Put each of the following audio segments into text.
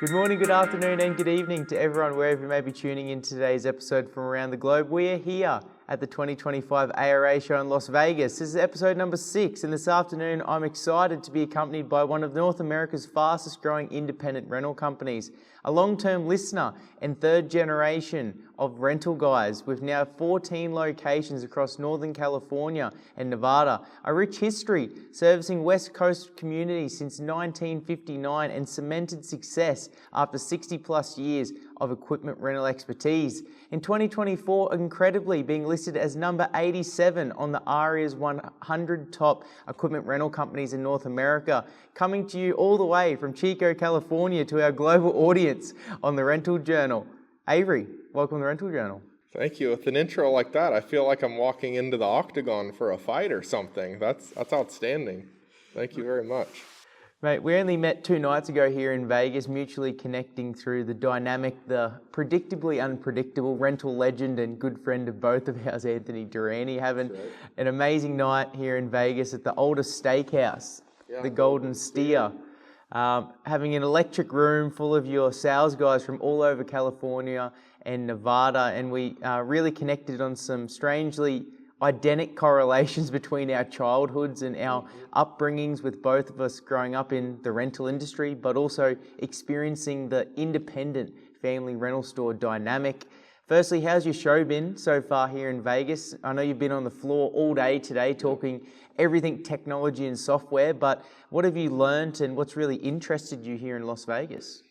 Good morning, good afternoon, and good evening to everyone wherever you may be tuning in to today's episode from around the globe. We are here at the 2025 ARA show in Las Vegas. This is episode number 6, and this afternoon I'm excited to be accompanied by one of North America's fastest growing independent rental companies, a long-term listener and third generation of rental guys with now 14 locations across Northern California and Nevada, a rich history servicing West Coast communities since 1959 and cemented success after 60 plus years of equipment rental expertise. In 2024, incredibly being listed as number 87 on the ARIA's 100 top equipment rental companies in North America, coming to you all the way from Chico, California to our global audience on the Rental Journal. Avery, welcome to the Rental Journal. Thank you. With an intro like that, I feel like I'm walking into the octagon for a fight or something. That's outstanding. Thank you very much. Mate, we only met 2 nights ago here in Vegas, mutually connecting through the dynamic, the predictably unpredictable rental legend and good friend of both of ours, Anthony Durrani, having an amazing night here in Vegas at the oldest steakhouse, the Golden Steer. Having an electric room full of your sales guys from all over California and Nevada, and we really connected on some strangely identical correlations between our childhoods and our upbringings, with both of us growing up in the rental industry, but also experiencing the independent family rental store dynamic. Firstly, how's your show been so far here in Vegas? I know you've been on the floor all day today talking everything technology and software, but what have you learned and what's really interested you here in Las Vegas?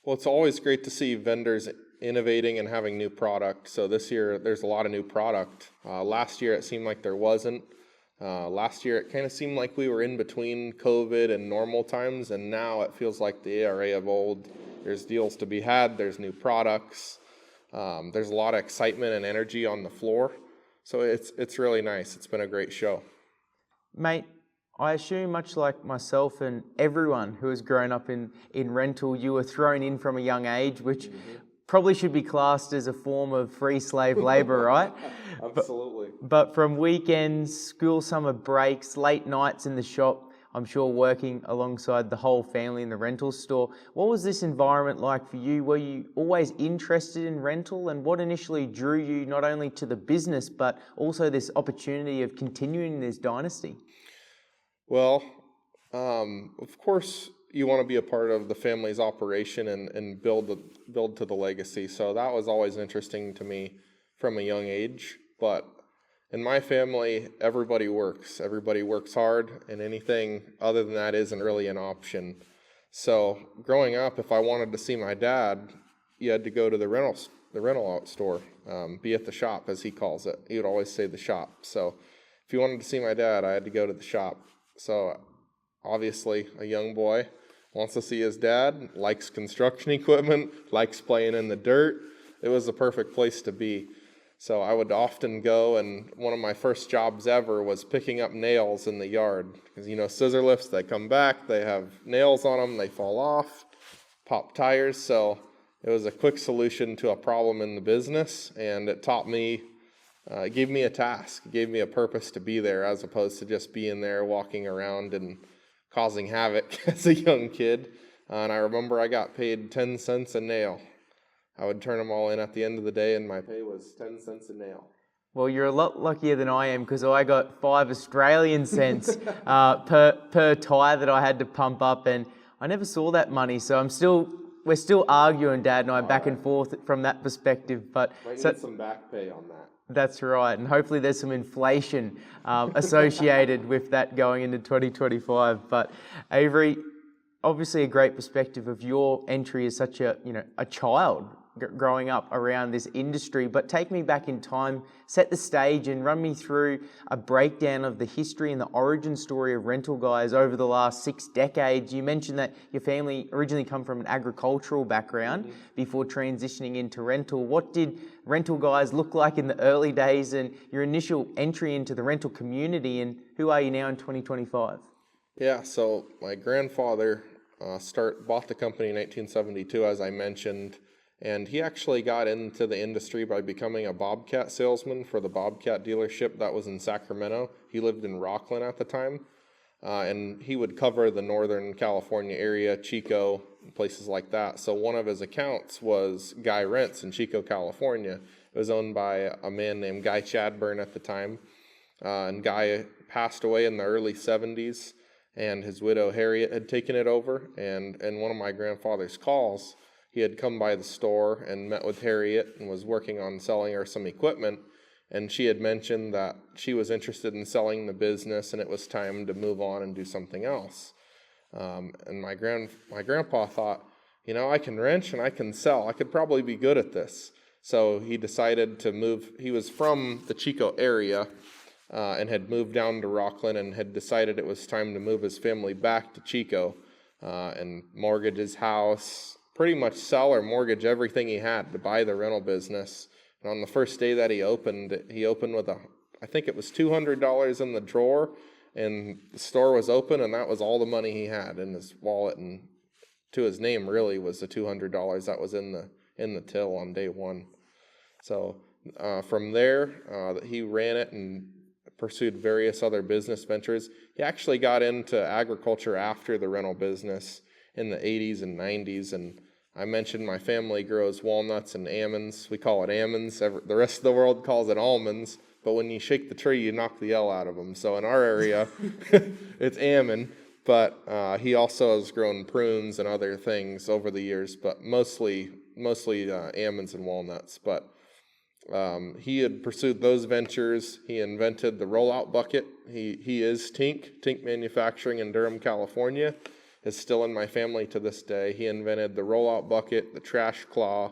Well, it's always great to see vendors innovating and having new product. So this year, there's a lot of new product. Last year, it seemed like there wasn't. Last year, it kind of seemed like we were in between COVID and normal times, and now it feels like the ARA of old. There's deals to be had. There's new products. There's a lot of excitement and energy on the floor. So it's really nice. It's been a great show. Mate, I assume much like myself and everyone who has grown up in rental, you were thrown in from a young age, which probably should be classed as a form of free slave labor, right? Absolutely. But from weekends, school summer breaks, late nights in the shop, I'm sure working alongside the whole family in the rental store. What was this environment like for you? Were you always interested in rental, and what initially drew you not only to the business, but also this opportunity of continuing this dynasty? Well, of course, you want to be a part of the family's operation and build to the legacy. So that was always interesting to me from a young age. But in my family, everybody works. Everybody works hard, and anything other than that isn't really an option. So growing up, if I wanted to see my dad, you had to go to the rental out store, be at the shop, as he calls it. He would always say the shop. So if you wanted to see my dad, I had to go to the shop. So obviously, a young boy wants to see his dad, likes construction equipment, likes playing in the dirt. It was the perfect place to be. So I would often go, and one of my first jobs ever was picking up nails in the yard. Because, scissor lifts, they come back, they have nails on them, they fall off, pop tires. So it was a quick solution to a problem in the business, and it taught me, it gave me a task, it gave me a purpose to be there, as opposed to just being there, walking around and causing havoc as a young kid. And I remember I got paid 10 cents a nail. I would turn them all in at the end of the day, and my pay was 10 cents a nail. Well, you're a lot luckier than I am, because I got 5 Australian cents per tyre that I had to pump up, and I never saw that money. So we're still arguing, Dad and I, back and forth from that perspective. But might need some back pay on that. That's right, and hopefully there's some inflation associated with that going into 2025. But Avery, obviously a great perspective of your entry as such a child growing up around this industry, but take me back in time, set the stage and run me through a breakdown of the history and the origin story of Rental Guys over the last 6 decades. You mentioned that your family originally come from an agricultural background before transitioning into rental. What did Rental Guys look like in the early days and your initial entry into the rental community, and who are you now in 2025? Yeah, so my grandfather bought the company in 1972, as I mentioned. And he actually got into the industry by becoming a Bobcat salesman for the Bobcat dealership that was in Sacramento. He lived in Rockland at the time. and he would cover the Northern California area, Chico, places like that. So one of his accounts was Guy Rents in Chico, California. It was owned by a man named Guy Chadburn at the time, and Guy passed away in the early 70s, and his widow Harriet had taken it over. And one of my grandfather's calls, he had come by the store and met with Harriet and was working on selling her some equipment. And she had mentioned that she was interested in selling the business and it was time to move on and do something else. And my grandpa thought, I can wrench and I can sell. I could probably be good at this. So he decided to move. He was from the Chico area and had moved down to Rockland and had decided it was time to move his family back to Chico and mortgage his house, pretty much sell or mortgage everything he had to buy the rental business. And on the first day that he opened with I think it was $200 in the drawer, and the store was open, and that was all the money he had in his wallet, and to his name really was the $200 that was in the till on day one. So from there, he ran it and pursued various other business ventures. He actually got into agriculture after the rental business in the 80s and 90s, and I mentioned my family grows walnuts and almonds. We call it almonds. The rest of the world calls it almonds. But when you shake the tree, you knock the L out of them. So in our area, it's almond. But he also has grown prunes and other things over the years, but mostly almonds and walnuts. But he had pursued those ventures. He invented the rollout bucket. He is Tink Manufacturing in Durham, California. Is still in my family to this day. He invented the rollout bucket, the trash claw,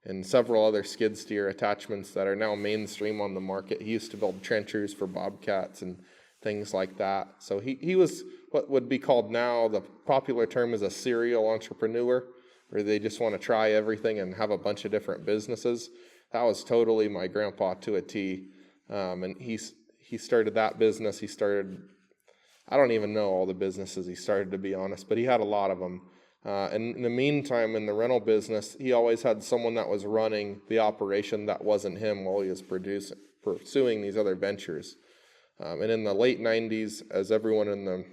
and several other skid steer attachments that are now mainstream on the market. He used to build trenchers for bobcats and things like that. So he was what would be called now, the popular term is a serial entrepreneur, where they just want to try everything and have a bunch of different businesses. That was totally my grandpa to a T. And he started that business. I don't even know all the businesses he started, to be honest, but he had a lot of them. And in the meantime, in the rental business, he always had someone that was running the operation that wasn't him while he was pursuing these other ventures. And in the late 90s, as everyone in the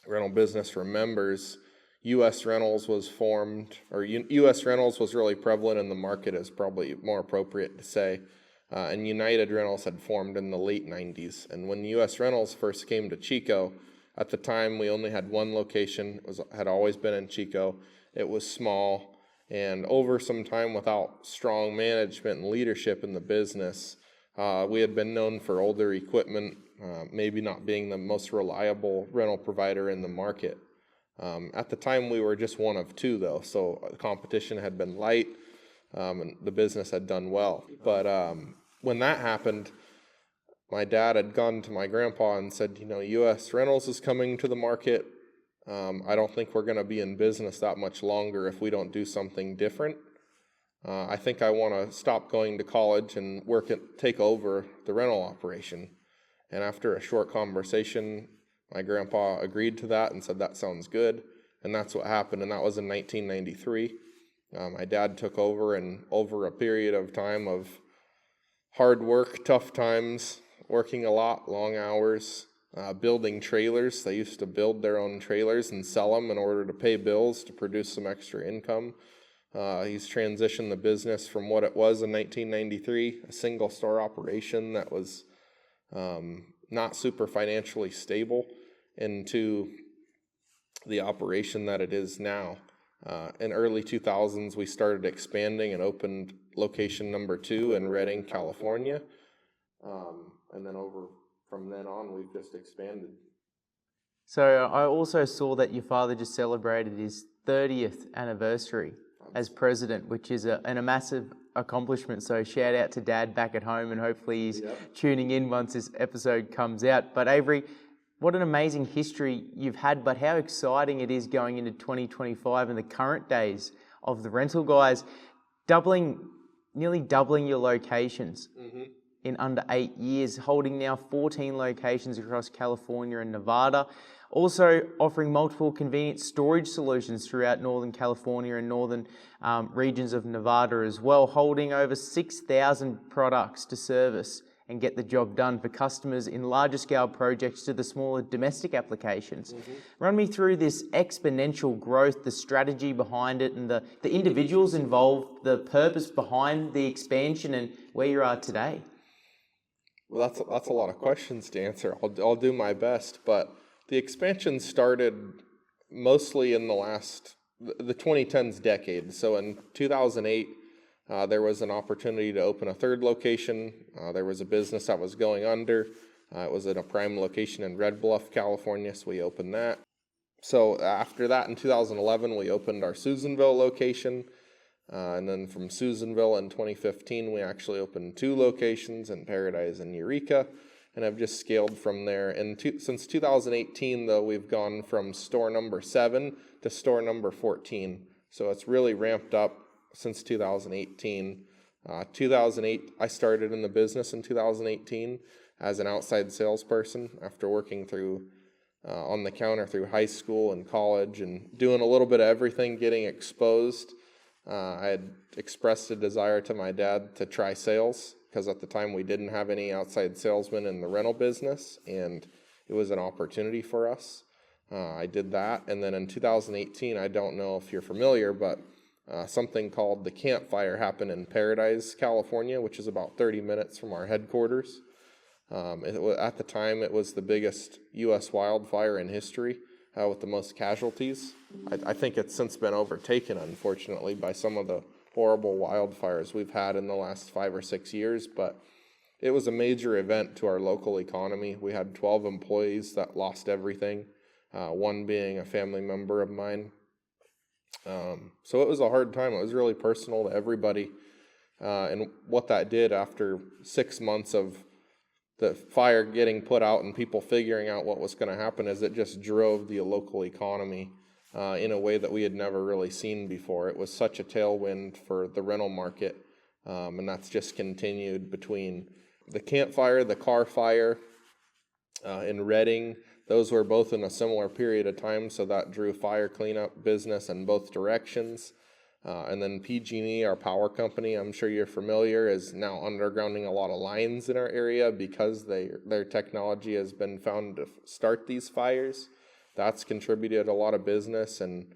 rental business remembers, U.S. Rentals was formed, or U.S. Rentals was really prevalent in the market, is probably more appropriate to say. And United Rentals had formed in the late 90s. And when U.S. Rentals first came to Chico, at the time we only had one location. Had always been in Chico. It was small. And over some time, without strong management and leadership in the business, we had been known for older equipment, maybe not being the most reliable rental provider in the market. At the time, we were just one of two, though. So the competition had been light, and the business had done well. But when that happened, my dad had gone to my grandpa and said, U.S. Rentals is coming to the market. I don't think we're going to be in business that much longer if we don't do something different. I think I want to stop going to college and take over the rental operation. And after a short conversation, my grandpa agreed to that and said, that sounds good. And that's what happened. And that was in 1993. My dad took over, and over a period of time of hard work, tough times, working a lot, long hours, building trailers. They used to build their own trailers and sell them in order to pay bills to produce some extra income. He's transitioned the business from what it was in 1993, a single store operation that was not super financially stable, into the operation that it is now. In early 2000s, we started expanding and opened location number 2 in Redding, California. And then from then on, we've just expanded. So I also saw that your father just celebrated his 30th anniversary as president, which is a massive accomplishment. So shout out to Dad back at home, and hopefully he's tuning in once this episode comes out. But Avery, what an amazing history you've had, but how exciting it is going into 2025 and the current days of the rental guys, nearly doubling your locations in under 8 years, holding now 14 locations across California and Nevada. Also offering multiple convenient storage solutions throughout Northern California and northern regions of Nevada as well, holding over 6,000 products to service and get the job done for customers in larger scale projects to the smaller domestic applications. Run me through this exponential growth, the strategy behind it, and the individuals involved, the purpose behind the expansion, and where you are today. Well, that's a lot of questions to answer. I'll do my best, but the expansion started mostly in the 2010s decade. So in 2008, there was an opportunity to open a third location. There was a business that was going under. It was in a prime location in Red Bluff, California, so we opened that. So after that, in 2011, we opened our Susanville location. And then from Susanville in 2015, we actually opened 2 locations in Paradise and Eureka, and have just scaled from there. And since 2018, though, we've gone from store number 7 to store number 14. So it's really ramped up since 2018. 2008, I started in the business in 2018 as an outside salesperson after working through on the counter through high school and college and doing a little bit of everything, getting exposed. I had expressed a desire to my dad to try sales, because at the time we didn't have any outside salesmen in the rental business, and it was an opportunity for us. I did that, and then in 2018, I don't know if you're familiar, but something called the Campfire happened in Paradise, California, which is about 30 minutes from our headquarters. At the time, it was the biggest U.S. wildfire in history, with the most casualties. I think it's since been overtaken, unfortunately, by some of the horrible wildfires we've had in the last 5 or 6 years, but it was a major event to our local economy. We had 12 employees that lost everything, one being a family member of mine. So it was a hard time. It was really personal to everybody. And what that did after 6 months of the fire getting put out and people figuring out what was going to happen is it just drove the local economy in a way that we had never really seen before. It was such a tailwind for the rental market, and that's just continued between the Campfire, the Car Fire in Redding. Those were both in a similar period of time, so that drew fire cleanup business in both directions. And then PG&E, our power company, I'm sure you're familiar, is now undergrounding a lot of lines in our area because their technology has been found to start these fires. That's contributed a lot of business, and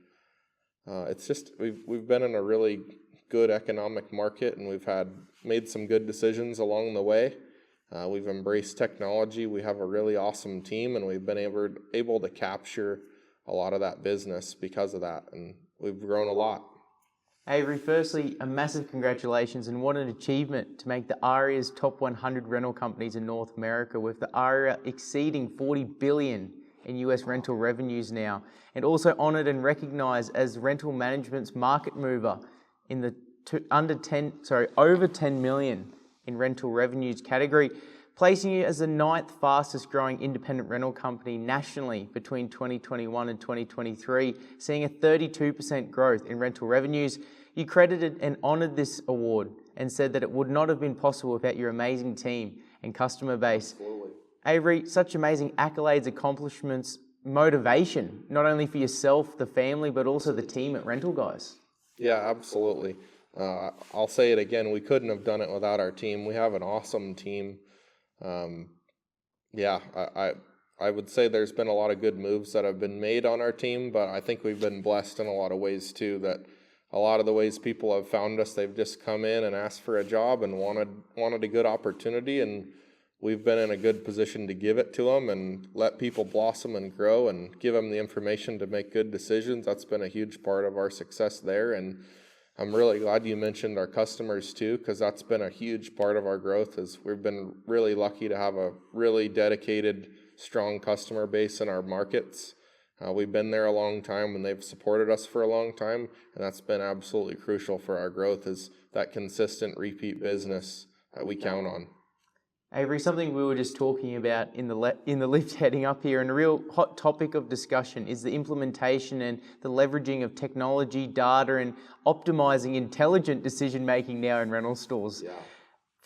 it's just we've been in a really good economic market, and we've made some good decisions along the way. We've embraced technology. We have a really awesome team, and we've been able to capture a lot of that business because of that, and we've grown a lot. Avery, firstly, a massive congratulations, and what an achievement to make the ARIA's top 100 rental companies in North America, with the ARIA exceeding $40 billion in US rental revenues now, and also honoured and recognised as rental management's market mover in the over 10 million in rental revenues category, placing you as the 9th fastest growing independent rental company nationally between 2021 and 2023, seeing a 32% growth in rental revenues. You credited and honoured this award and said that it would not have been possible without your amazing team and customer base. Absolutely. Avery, such amazing accolades, accomplishments, motivation, not only for yourself, the family, but also the team at Rental Guys. Yeah, absolutely. I'll say it again, we couldn't have done it without our team. We have an awesome team. I would say there's been a lot of good moves that have been made on our team, but I think we've been blessed in a lot of ways too, that a lot of the ways people have found us, they've just come in and asked for a job and wanted a good opportunity, and we've been in a good position to give it to them and let people blossom and grow and give them the information to make good decisions. That's been a huge part of our success there, and I'm really glad you mentioned our customers too, because that's been a huge part of our growth. Is we've been really lucky to have a really dedicated, strong customer base in our markets. We've been there a long time, and they've supported us for a long time, and that's been absolutely crucial for our growth, is that consistent repeat business that we count on. Avery, something we were just talking about in the lift heading up here, and a real hot topic of discussion is the implementation and the leveraging of technology, data, and optimizing intelligent decision making now in rental stores. Yeah.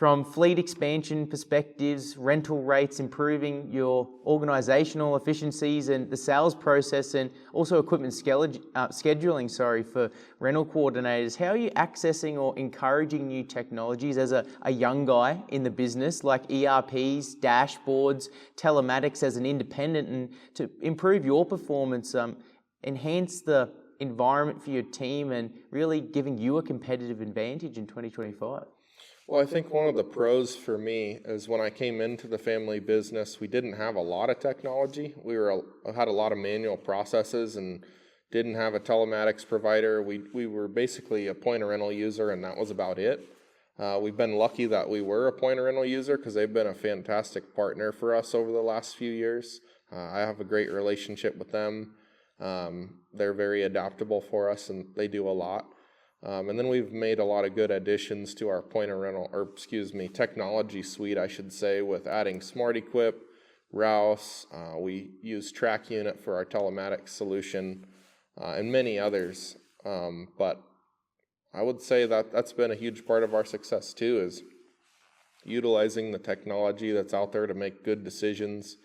from fleet expansion perspectives, rental rates, improving your organisational efficiencies and the sales process, and also equipment scheduling, for rental coordinators. How are you accessing or encouraging new technologies as a young guy in the business, like ERPs, dashboards, telematics as an independent, and to improve your performance, enhance the environment for your team, and really giving you a competitive advantage in 2025? Well, I think one of the pros for me is when I came into the family business, we didn't have a lot of technology. Had a lot of manual processes and didn't have a telematics provider. We were basically a point of rental user, and that was about it. We've been lucky that we were a point of rental user because they've been a fantastic partner for us over the last few years. I have a great relationship with them. They're very adaptable for us, and they do a lot. And then we've made a lot of good additions to our technology suite, I should say, with adding Smart Equip, Rouse. We use Track Unit for our telematics solution, and many others. But I would say that that's been a huge part of our success too, is utilizing the technology that's out there to make good decisions,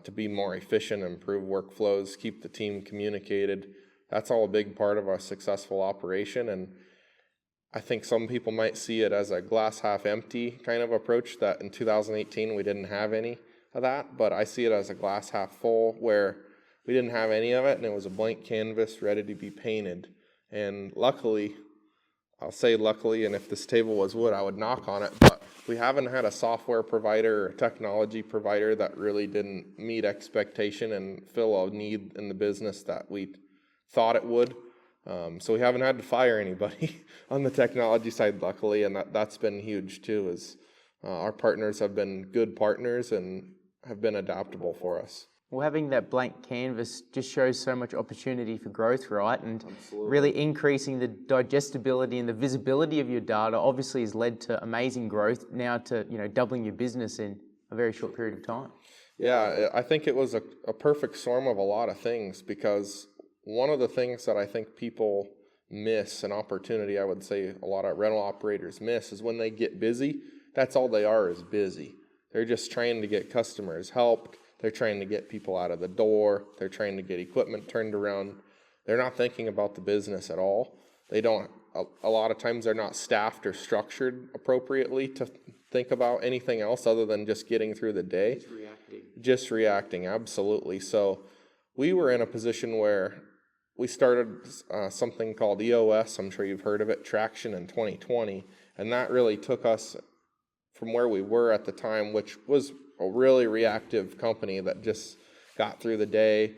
to be more efficient, improve workflows, keep the team communicated. That's all a big part of our successful operation, and I think some people might see it as a glass half empty kind of approach, that in 2018 we didn't have any of that, but I see it as a glass half full, where we didn't have any of it and it was a blank canvas ready to be painted. And luckily, I'll say luckily, and if this table was wood I would knock on it, but we haven't had a software provider or technology provider that really didn't meet expectation and fill a need in the business that we thought it would. So we haven't had to fire anybody on the technology side, luckily, and that's been huge too, is our partners have been good partners and have been adaptable for us. Well, having that blank canvas just shows so much opportunity for growth, right? And Absolutely. Really increasing the digestibility and the visibility of your data obviously has led to amazing growth now to, doubling your business in a very short period of time. Yeah, I think it was a perfect storm of a lot of things, because one of the things that I think people miss, an opportunity I would say a lot of rental operators miss, is when they get busy, that's all they are, is busy. They're just trying to get customers helped. They're trying to get people out of the door. They're trying to get equipment turned around. They're not thinking about the business at all. They don't, a lot of times they're not staffed or structured appropriately to think about anything else other than just getting through the day. Just reacting, absolutely. So we were in a position where we started something called EOS, I'm sure you've heard of it, Traction, in 2020, and that really took us from where we were at the time, which was a really reactive company that just got through the day.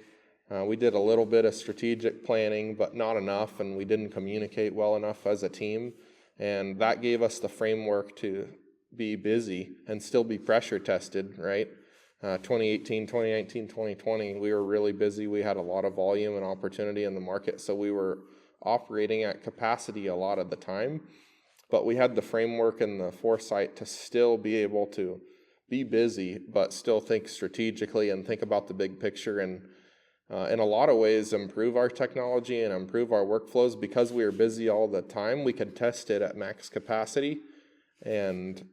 We did a little bit of strategic planning, but not enough, and we didn't communicate well enough as a team, and that gave us the framework to be busy and still be pressure tested, right? 2018, 2019, 2020, we were really busy. We had a lot of volume and opportunity in the market, so we were operating at capacity a lot of the time, but we had the framework and the foresight to still be able to be busy, but still think strategically and think about the big picture, and in a lot of ways improve our technology and improve our workflows. Because we were busy all the time, we could test it at max capacity, and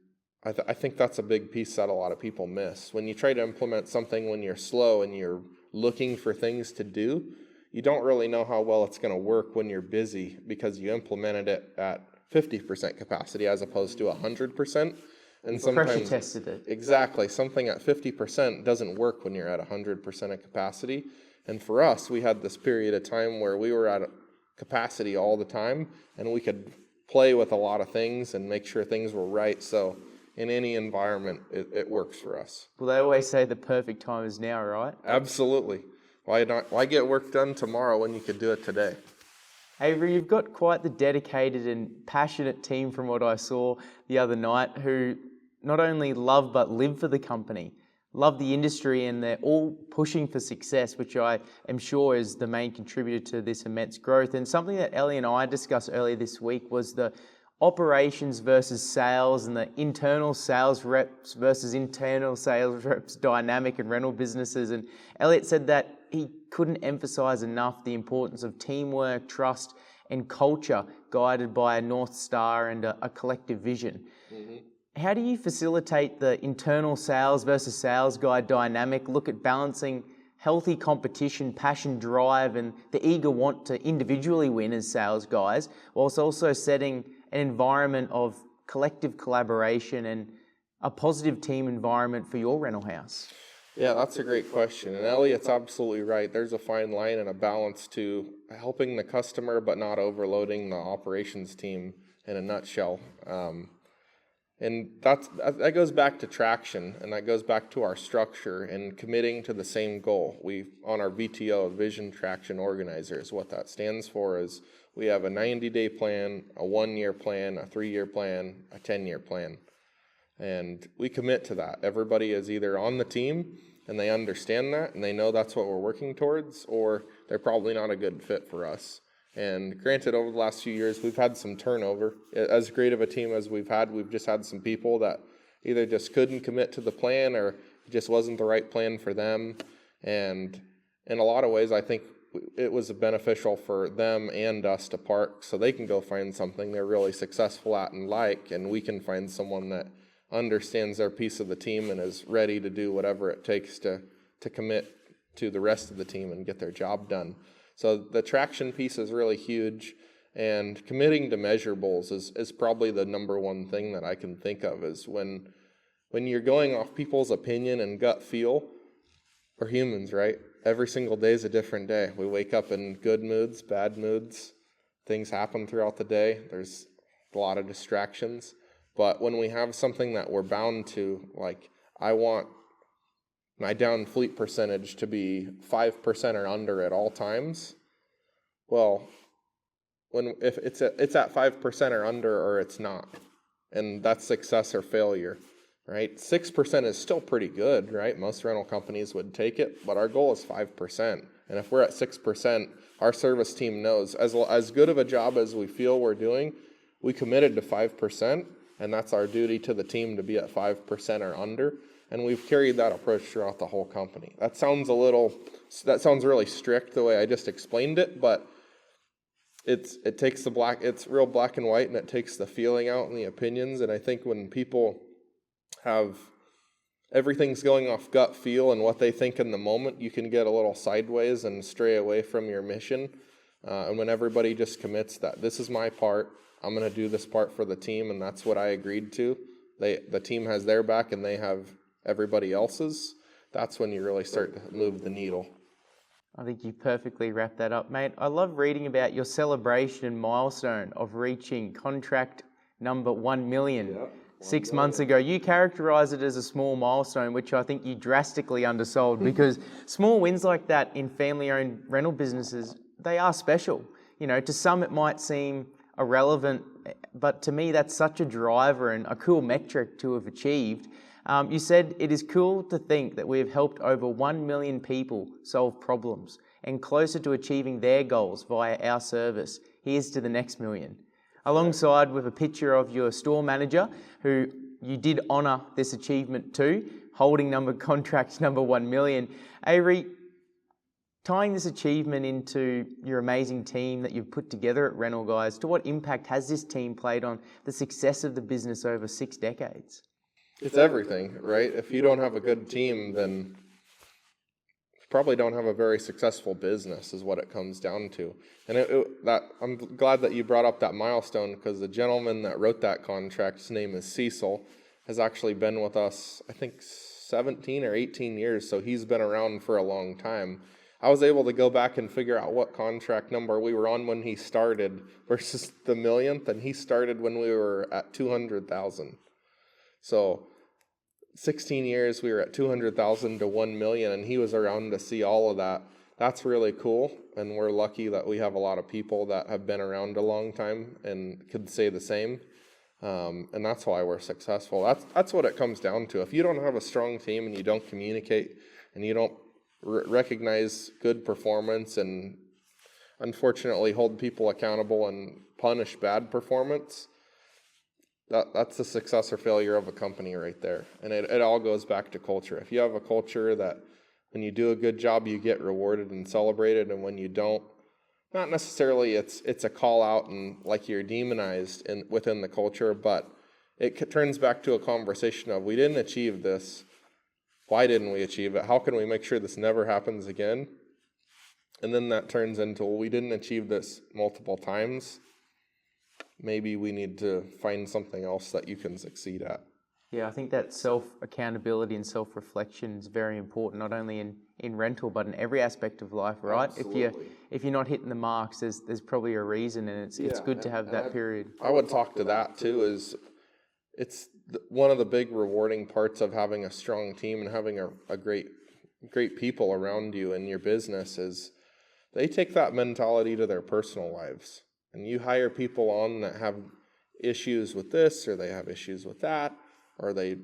I think that's a big piece that a lot of people miss. When you try to implement something when you're slow and you're looking for things to do, you don't really know how well it's going to work when you're busy, because you implemented it at 50% capacity as opposed to 100%. And sometimes pressure tested it. Exactly. Something at 50% doesn't work when you're at 100% of capacity. And for us, we had this period of time where we were at capacity all the time, and we could play with a lot of things and make sure things were right. So in any environment, it works for us. Well, they always say the perfect time is now, right? Absolutely. Why get work done tomorrow when you could do it today? Avery, you've got quite the dedicated and passionate team from what I saw the other night, who not only love but live for the company, love the industry, and they're all pushing for success, which I am sure is the main contributor to this immense growth. And something that Ellie and I discussed earlier this week was the operations versus sales, and the internal sales reps versus internal sales reps dynamic in rental businesses. And Elliot said that he couldn't emphasize enough the importance of teamwork, trust, and culture guided by a North Star and a collective vision. Mm-hmm. How do you facilitate the internal sales versus sales guy dynamic? Look at balancing healthy competition, passion, drive, and the eager want to individually win as sales guys, whilst also setting an environment of collective collaboration and a positive team environment for your rental house? Yeah, that's a great question. And Elliot's absolutely right. There's a fine line and a balance to helping the customer, but not overloading the operations team in a nutshell. And that goes back to traction, and that goes back to our structure and committing to the same goal. On our VTO, Vision Traction Organizer, is what that stands for. Is we have a 90-day plan, a 1-year plan, a 3-year plan, a 10-year plan. And we commit to that. Everybody is either on the team and they understand that and they know that's what we're working towards, or they're probably not a good fit for us. And granted, over the last few years, we've had some turnover. As great of a team as we've just had some people that either just couldn't commit to the plan or it just wasn't the right plan for them. And in a lot of ways, I think it was beneficial for them and us to park so they can go find something they're really successful at and and we can find someone that understands their piece of the team and is ready to do whatever it takes to commit to the rest of the team and get their job done. So the traction piece is really huge, and committing to measurables is probably the number one thing that I can think of. Is when you're going off people's opinion and gut feel. We're humans, right? Every single day is a different day. We wake up in good moods, bad moods. Things happen throughout the day. There's a lot of distractions. But when we have something that we're bound to, like I want my down fleet percentage to be 5% or under at all times, well, if it's at 5% or under, or it's not, and that's success or failure, right? 6% is still pretty good, right? Most rental companies would take it, but our goal is 5%. And if we're at 6%, our service team knows as good of a job as we feel we're doing, we committed to 5%, and that's our duty to the team to be at 5% or under. And we've carried that approach throughout the whole company. That sounds really strict the way I just explained it, but it's real black and white, and it takes the feeling out and the opinions. And I think when people have everything's going off gut feel and what they think in the moment, you can get a little sideways and stray away from your mission. And when everybody just commits that this is my part, I'm going to do this part for the team, and that's what I agreed to. The team has their back and they have everybody else's. That's when you really start to move the needle. I think you perfectly wrapped that up, mate. I love reading about your celebration and milestone of reaching contract number 1 million. 6 months ago. You characterise it as a small milestone, which I think you drastically undersold, because small wins like that in family-owned rental businesses, they are special. You know, to some it might seem irrelevant, but to me that's such a driver and a cool metric to have achieved. You said it is cool to think that we have helped over 1 million people solve problems and closer to achieving their goals via our service. Here's to the next million. Alongside with a picture of your store manager, who you did honour this achievement to, holding contract number 1 million. Avery, tying this achievement into your amazing team that you've put together at Rental Guys, to what impact has this team played on the success of the business over 6 decades? It's everything, right? If you don't have a good team, then you probably don't have a very successful business, is what it comes down to. And I'm glad that you brought up that milestone, because the gentleman that wrote that contract, his name is Cecil, has actually been with us, I think, 17 or 18 years, so he's been around for a long time. I was able to go back and figure out what contract number we were on when he started versus the millionth, and he started when we were at 200,000. So 16 years we were at 200,000 to 1 million, and he was around to see all of that. That's really cool, and we're lucky that we have a lot of people that have been around a long time and could say the same. And that's why we're successful. That's what it comes down to. If you don't have a strong team and you don't communicate and you don't recognize good performance and unfortunately hold people accountable and punish bad performance, that's the success or failure of a company right there. And it all goes back to culture. If you have a culture that when you do a good job, you get rewarded and celebrated, and when you don't, not necessarily it's a call out and like you're demonized within the culture, but it turns back to a conversation of, we didn't achieve this. Why didn't we achieve it? How can we make sure this never happens again? And then that turns into, well, we didn't achieve this multiple times. Maybe we need to find something else that you can succeed at. Yeah, I think that self-accountability and self-reflection is very important, not only in rental, but in every aspect of life, right? Absolutely. If you're not hitting the marks, there's probably a reason, and it's good to have that period. I would talk to that too, is it's one of the big rewarding parts of having a strong team and having a great people around you in your business is they take that mentality to their personal lives. And you hire people on that have issues with this, or they have issues with that, or they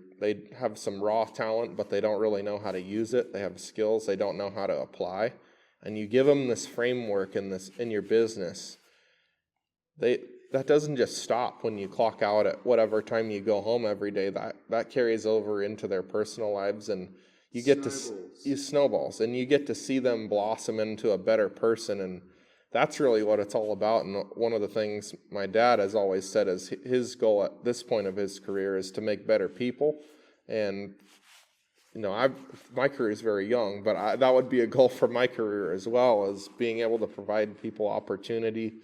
have some raw talent, but they don't really know how to use it. They have skills they don't know how to apply. And you give them this framework in your business. That doesn't just stop when you clock out at whatever time you go home every day. That carries over into their personal lives, and you get snowballs, and you get to see them blossom into a better person. And that's really what it's all about. And one of the things my dad has always said is his goal at this point of his career is to make better people. And my career is very young, but that would be a goal for my career as well, as being able to provide people opportunity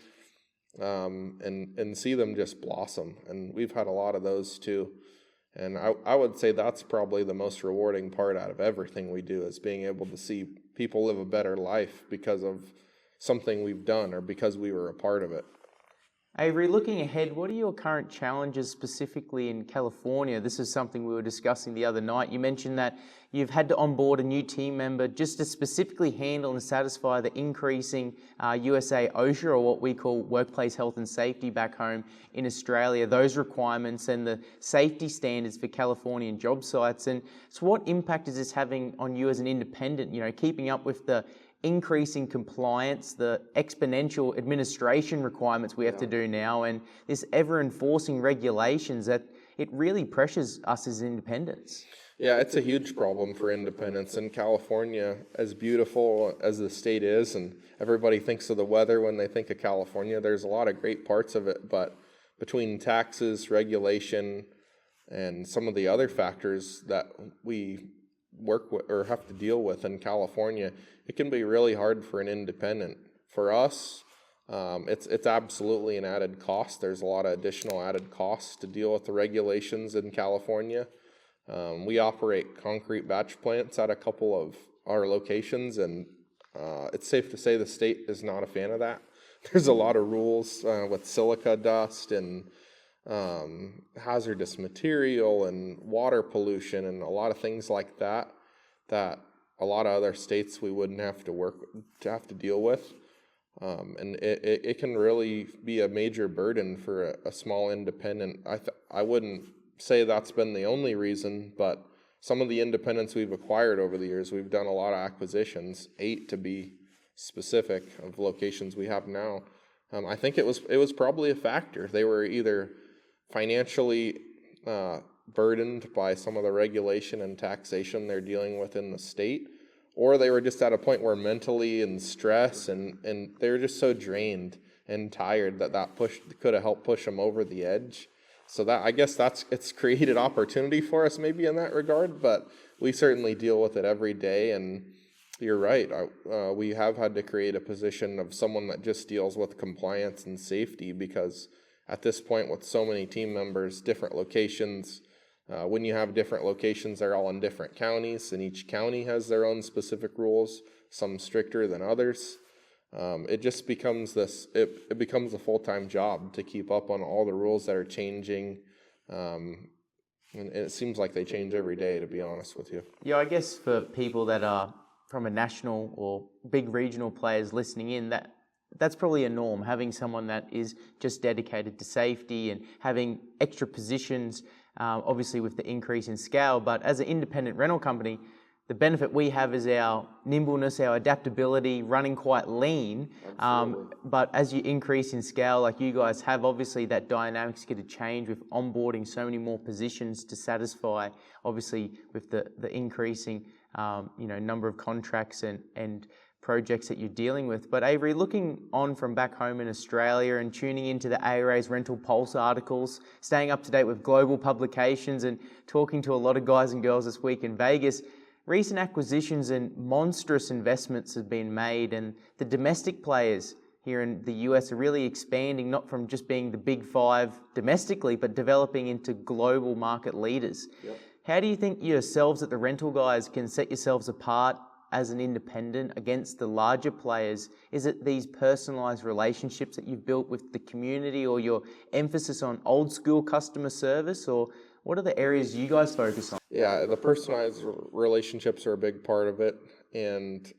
and see them just blossom. And we've had a lot of those too. And I would say that's probably the most rewarding part out of everything we do, is being able to see people live a better life because of something we've done or because we were a part of it. Avery, looking ahead, what are your current challenges specifically in California? This is something we were discussing the other night. You mentioned that you've had to onboard a new team member just to specifically handle and satisfy the increasing USA OSHA, or what we call workplace health and safety back home in Australia, those requirements and the safety standards for Californian job sites. And so what impact is this having on you as an independent, keeping up with the increasing compliance, the exponential administration requirements we have to do now, and this ever-enforcing regulations that it really pressures us as independents? Yeah, it's a huge problem for independents. In California, as beautiful as the state is, and everybody thinks of the weather when they think of California, there's a lot of great parts of it, but between taxes, regulation, and some of the other factors that we work with or have to deal with in California, it can be really hard for an independent. For us, it's absolutely an added cost. There's a lot of additional added costs to deal with the regulations in California. We operate concrete batch plants at a couple of our locations, and it's safe to say the state is not a fan of that. There's a lot of rules with silica dust and hazardous material and water pollution and a lot of things like that a lot of other states we wouldn't have to deal with. And it can really be a major burden for a small independent. I wouldn't say that's been the only reason, but some of the independents we've acquired over the years, we've done a lot of acquisitions, 8 to be specific, of locations we have now. I think it was probably a factor. They were either financially burdened by some of the regulation and taxation they're dealing with in the state, or they were just at a point where mentally and stress and they were just so drained and tired that could have helped push them over the edge. So that, I guess it's created opportunity for us maybe in that regard, but we certainly deal with it every day. And you're right, we have had to create a position of someone that just deals with compliance and safety, because at this point with so many team members, different locations, when you have different locations, they're all in different counties, and each county has their own specific rules, some stricter than others. It just becomes it becomes a full-time job to keep up on all the rules that are changing. And it seems like they change every day, to be honest with you. Yeah, I guess for people that are from a national or big regional players listening in, that's probably a norm, having someone that is just dedicated to safety and having extra positions, obviously with the increase in scale. But as an independent rental company, the benefit we have is our nimbleness, our adaptability, running quite lean. But as you increase in scale, like you guys have, obviously that dynamic's going to change with onboarding so many more positions to satisfy, obviously with the increasing number of contracts and projects that you're dealing with. But Avery, looking on from back home in Australia and tuning into the ARA's Rental Pulse articles, staying up to date with global publications and talking to a lot of guys and girls this week in Vegas, recent acquisitions and monstrous investments have been made, and the domestic players here in the US are really expanding, not from just being the big five domestically, but developing into global market leaders. Yep. How do you think yourselves at the Rental Guys can set yourselves apart as an independent against the larger players? Is it these personalized relationships that you've built with the community, or your emphasis on old school customer service, or what are the areas you guys focus on? Yeah, the personalized relationships are a big part of it, and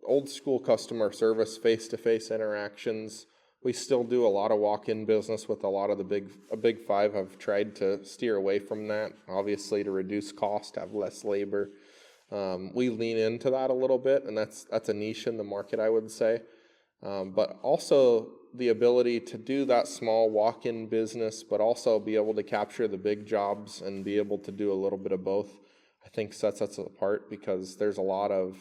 old school customer service, face-to-face interactions. We still do a lot of walk-in business with a lot of the big five. Have tried to steer away from that, obviously to reduce cost, have less labor. We lean into that a little bit, and that's a niche in the market, I would say. But also the ability to do that small walk-in business, but also be able to capture the big jobs and be able to do a little bit of both, I think sets us apart, because there's a lot of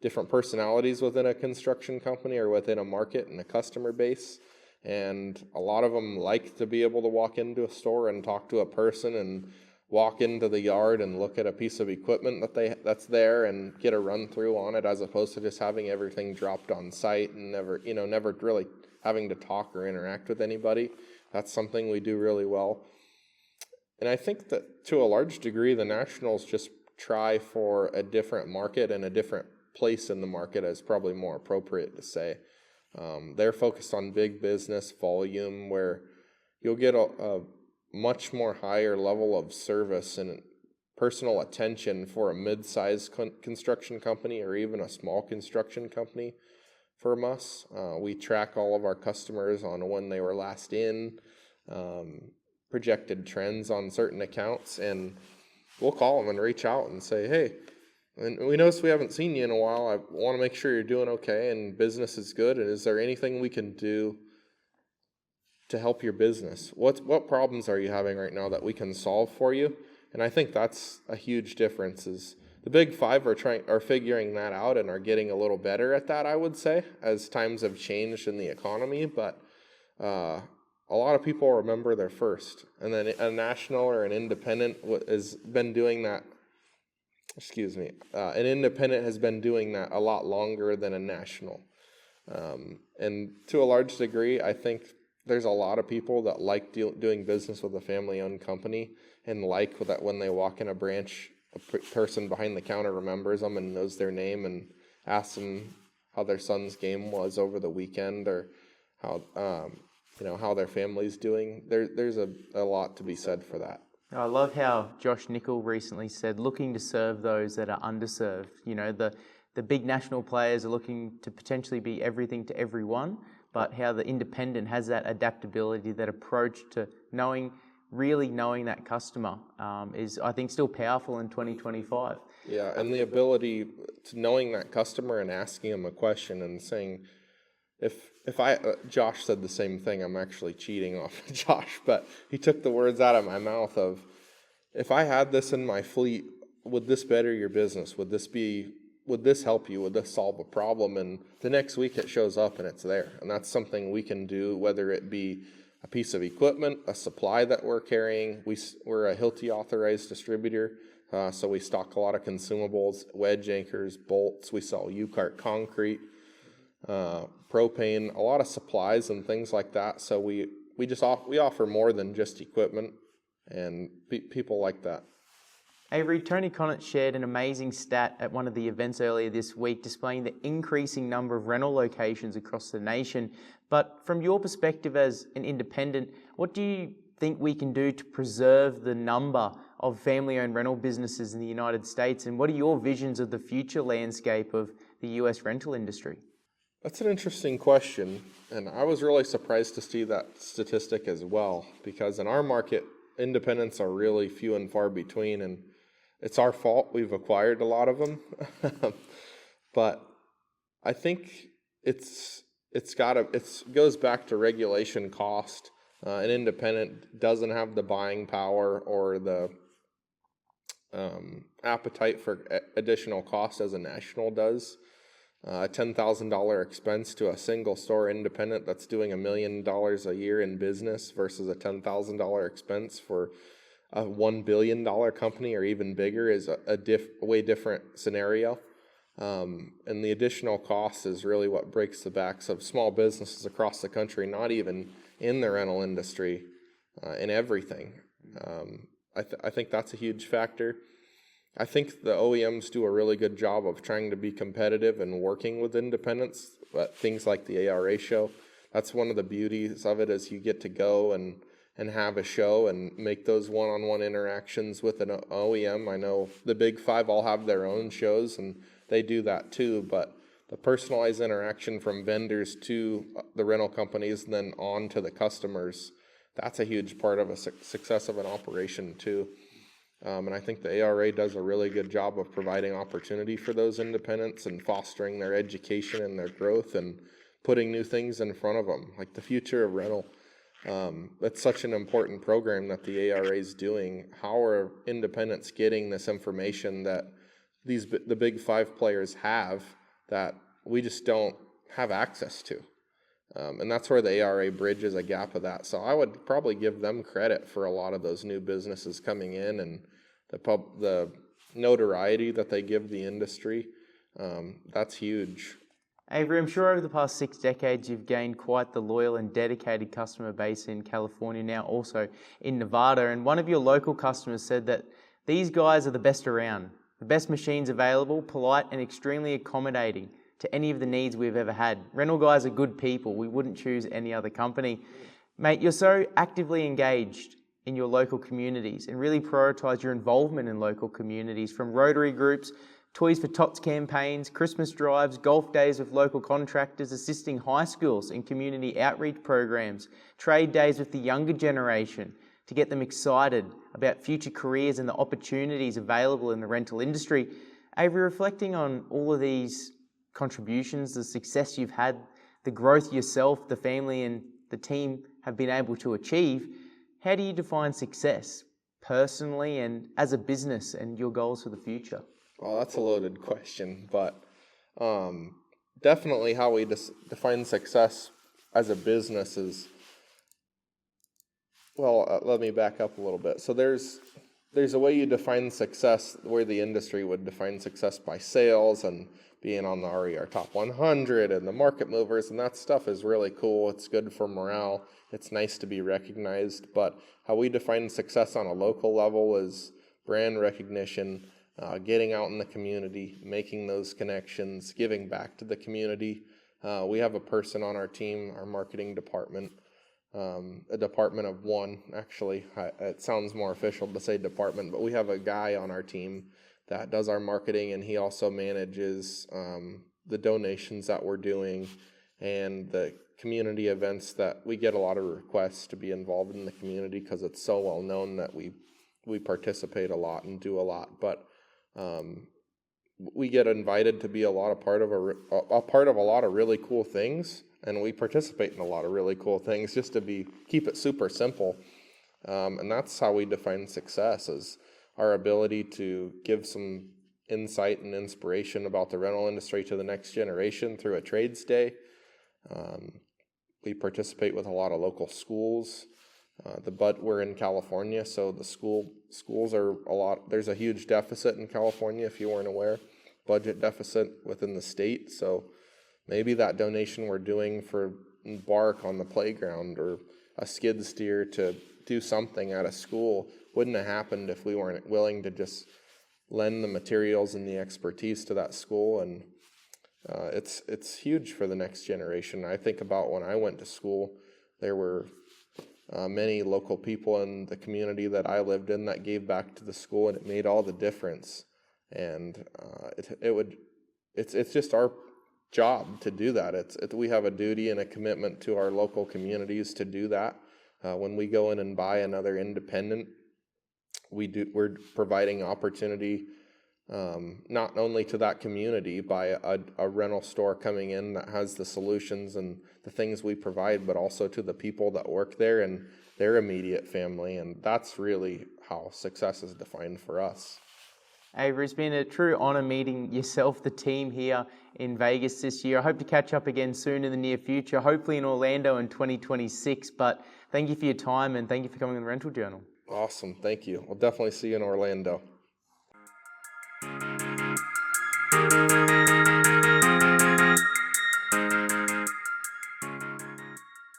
different personalities within a construction company or within a market and a customer base. And a lot of them like to be able to walk into a store and talk to a person, and walk into the yard and look at a piece of equipment that's there and get a run through on it, as opposed to just having everything dropped on site and never really having to talk or interact with anybody. That's something we do really well. And I think that to a large degree, the nationals just try for a different market and a different place in the market, is probably more appropriate to say. They're focused on big business volume, where you'll get a much more higher level of service and personal attention for a mid-sized construction company, or even a small construction company from us. We track all of our customers on when they were last in, projected trends on certain accounts, and we'll call them and reach out and say, hey, and we noticed we haven't seen you in a while. I want to make sure you're doing okay and business is good. And is there anything we can do to help your business? What problems are you having right now that we can solve for you? And I think that's a huge difference. Is the big five are figuring that out and are getting a little better at that, I would say, as times have changed in the economy. But a lot of people remember their first, and then a national or an independent has been doing that. An independent has been doing that a lot longer than a national. And to a large degree, I think there's a lot of people that like doing business with a family-owned company, and like that when they walk in a branch, a person behind the counter remembers them and knows their name and asks them how their son's game was over the weekend, or how their family's doing. There's a lot to be said for that. I love how Josh Nickel recently said, looking to serve those that are underserved. The big national players are looking to potentially be everything to everyone, but how the independent has that adaptability, that approach to really knowing that customer is, I think, still powerful in 2025. Yeah, and the ability to knowing that customer and asking them a question and saying, Josh said the same thing. I'm actually cheating off of Josh, but he took the words out of my mouth of, if I had this in my fleet, would this better your business? Would this help you? Would this solve a problem? And the next week it shows up and it's there. And that's something we can do, whether it be a piece of equipment, a supply that we're carrying. We're a Hilti authorized distributor, so we stock a lot of consumables, wedge anchors, bolts. We sell U-Cart concrete, propane, a lot of supplies and things like that. So we offer more than just equipment, and people like that. Avery, Tony Conant shared an amazing stat at one of the events earlier this week, displaying the increasing number of rental locations across the nation. But from your perspective as an independent, what do you think we can do to preserve the number of family-owned rental businesses in the United States? And what are your visions of the future landscape of the US rental industry? That's an interesting question, and I was really surprised to see that statistic as well, because in our market, independents are really few and far between, and it's our fault. We've acquired a lot of them. But I think it goes back to regulation cost. An independent doesn't have the buying power or the appetite for additional cost as a national does. A $10,000 expense to a single store independent that's doing $1 million a year in business versus a $10,000 expense for a $1 billion company or even bigger is a way different scenario. And the additional cost is really what breaks the backs of small businesses across the country, not even in the rental industry, in everything. I think that's a huge factor. I think the OEMs do a really good job of trying to be competitive and working with independents, but things like the ARA show, that's one of the beauties of it, is you get to go and have a show and make those one-on-one interactions with an OEM. I know the big five all have their own shows, and they do that too, but the personalized interaction from vendors to the rental companies and then on to the customers, that's a huge part of a success of an operation too. And I think the ARA does a really good job of providing opportunity for those independents and fostering their education and their growth and putting new things in front of them, like the future of rental. That's such an important program that the ARA is doing. How are independents getting this information that the big five players have that we just don't have access to? And that's where the ARA bridges a gap of that. So I would probably give them credit for a lot of those new businesses coming in and the notoriety that they give the industry. That's huge. Avery, I'm sure over the past 6 decades you've gained quite the loyal and dedicated customer base in California, now also in Nevada. And one of your local customers said that these guys are the best around, the best machines available, polite and extremely accommodating to any of the needs we've ever had. Rental guys are good people. We wouldn't choose any other company. Mate, you're so actively engaged in your local communities and really prioritise your involvement in local communities, from Rotary groups, Toys for Tots campaigns, Christmas drives, golf days with local contractors, assisting high schools in community outreach programs, trade days with the younger generation to get them excited about future careers and the opportunities available in the rental industry. Avery, reflecting on all of these contributions, the success you've had, the growth yourself, the family and the team have been able to achieve, how do you define success personally and as a business and your goals for the future? Well, that's a loaded question, but definitely how we define success as a business is, let me back up a little bit. So there's a way you define success where the industry would define success by sales and being on the RER Top 100 and the market movers, and that stuff is really cool. It's good for morale. It's nice to be recognized, but how we define success on a local level is brand recognition, getting out in the community, making those connections, giving back to the community. We have a person on our team, our marketing department, a department of one, actually. It sounds more official to say department, but we have a guy on our team that does our marketing, and he also manages the donations that we're doing and the community events that we get a lot of requests to be involved in the community because it's so well known that we participate a lot and do a lot. But we get invited to be a part of a lot of really cool things, and we participate in a lot of really cool things just to keep it super simple. And that's how we define success, is our ability to give some insight and inspiration about the rental industry to the next generation through a trades day. We participate with a lot of local schools. We're in California, so the schools are there's a huge deficit in California, if you weren't aware, budget deficit within the state. So maybe that donation we're doing for bark on the playground or a skid steer to do something at a school wouldn't have happened if we weren't willing to just lend the materials and the expertise to that school. And it's huge for the next generation. I think about when I went to school, there were many local people in the community that I lived in that gave back to the school, and it made all the difference. And it's just our job to do that. We have a duty and a commitment to our local communities to do that. When we go in and buy another independent, we're providing opportunity not only to that community by a rental store coming in that has the solutions and the things we provide, but also to the people that work there and their immediate family. And that's really how success is defined for us. Avery, it's been a true honour meeting yourself, the team here in Vegas this year. I hope to catch up again soon in the near future, hopefully in Orlando in 2026. But thank you for your time and thank you for coming on the Rental Journal. Awesome. Thank you. We'll definitely see you in Orlando.